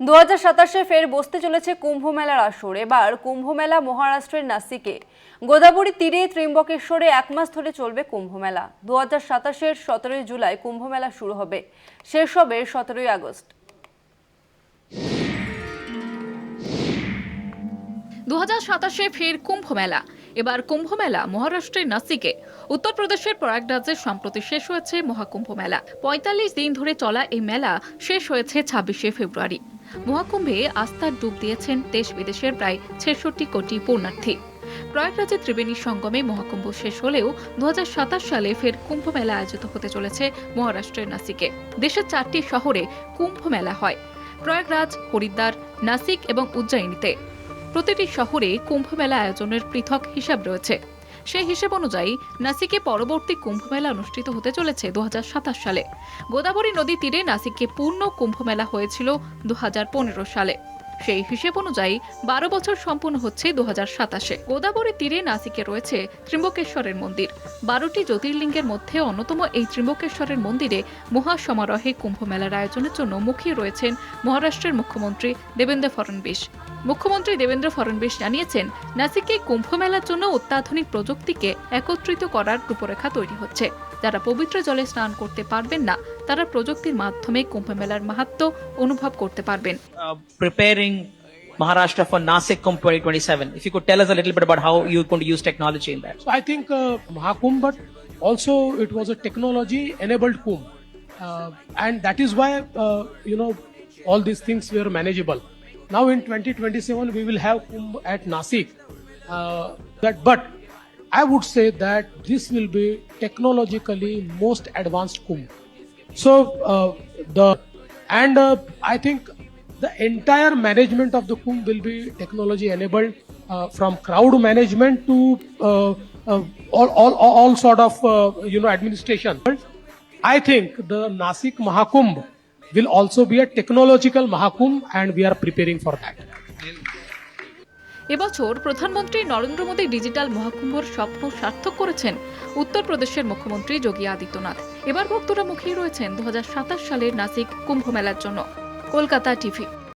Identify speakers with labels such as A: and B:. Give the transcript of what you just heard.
A: 2027 ফের বসতে চলেছে কুম্ভ মেলার আসর। এবার কুম্ভ মেলা মহারাষ্ট্রের নাসিকে গোদাবরী তীরে ত্রিম্বকেশ্বরে এক মাস ধরে চলবে কুম্ভ মেলা। 2027 17 জুলাই কুম্ভ মেলা শুরু হবে, শেষ হবে 17 আগস্ট।
B: 2027 ফের কুম্ভ মেলা। এবার কুম্ভ মেলা মহারাষ্ট্রের নাসিকে। উত্তরপ্রদেশের প্রয়াগরাজে সম্প্রতি শেষ হয়েছে মহাকুম্ভ মেলা। 45 দিন ধরে চলা এই মেলা শেষ হয়েছে 26 ফেব্রুয়ারি। মহাকুম্ভে আস্থার ডুব দিয়েছেন দেশ বিদেশের প্রায় 66 কোটি পুণ্যার্থী। প্রয়াগরাজে ত্রিবেণী সঙ্গমে মহাকুম্ভ শেষ হলেও 2027 সালে ফের কুম্ভ মেলা আয়োজিত হতে চলেছে মহারাষ্ট্রের নাসিকে। দেশের 4টি শহরে কুম্ভ মেলা হয়: প্রয়াগরাজ, হরিদ্বার, নাসিক এবং উজ্জয়িনীতে। প্রতিটি শহরে কুম্ভ মেলা আয়োজনের পৃথক হিসাব রয়েছে। সেই হিসেব অনুযায়ী নাসিকে পরবর্তী কুম্ভ মেলা অনুষ্ঠিত হতে চলেছে 2027 সালে। গোদাবরী নদী তীরে নাসিকে পূর্ণ কুম্ভ মেলা হয়েছিল 2015 সালে। সেই হিসেব অনুযায়ী 12 বছর সম্পূর্ণ হচ্ছে 2027-এ। গোদাবরী তীরে নাসিকে রয়েছে ত্রিম্বকেশ্বরের মন্দির। 12টি জ্যোতির্লিঙ্গের মধ্যে অন্যতম এই ত্রিম্বকেশ্বরের মন্দিরে মহাসমারোহে কুম্ভ মেলার আয়োজনের জন্য মুখিয়ে রয়েছেন মহারাষ্ট্রের মুখ্যমন্ত্রী দেবেন্দ্র ফডণবীস। মুখ্যমন্ত্রী দেবেন্দ্র ফডণবীস জানিয়েছেন, নাসিকে কুম্ভ মেলার জন্য অত্যাধুনিক প্রযুক্তিকে একত্রিত করার রূপরেখা তৈরি হচ্ছে। যারা পবিত্র জলে স্নান করতে পারবেন না, তারা প্রযুক্তির মাধ্যমে কুম্ভ মেলার মাহাত্ম্য অনুভব করতে পারবেন।
C: Preparing Maharashtra for Nasik Kumbh 2027. If you could tell us a little bit about how you're going to use technology in that.
D: So I think Mahakumbh, but also it was a technology-enabled Kumbh, and that is why all these things were manageable. Now in 2027 we will have Kumbh at Nasik. But I would say that this will be technologically most advanced Kumbh. So I think the entire management of the Kumbh will be technology enabled, from crowd management to all sort of administration. I think the Nasik Mahakumbh will also be a technological Mahakumbh, and we are preparing for that.
B: এবছর প্রধানমন্ত্রী Narendra Modi digital মহাকুম্ভর স্বপ্ন সার্থক করেছেন উত্তরপ্রদেশের মুখ্যমন্ত্রী যোগী আদিত্যনাথ। এবার ভক্তরা মুখিয়ে রয়েছেন 2027 সালের নাসিক কুম্ভ মেলার জন্য। কলকাতা টিভি।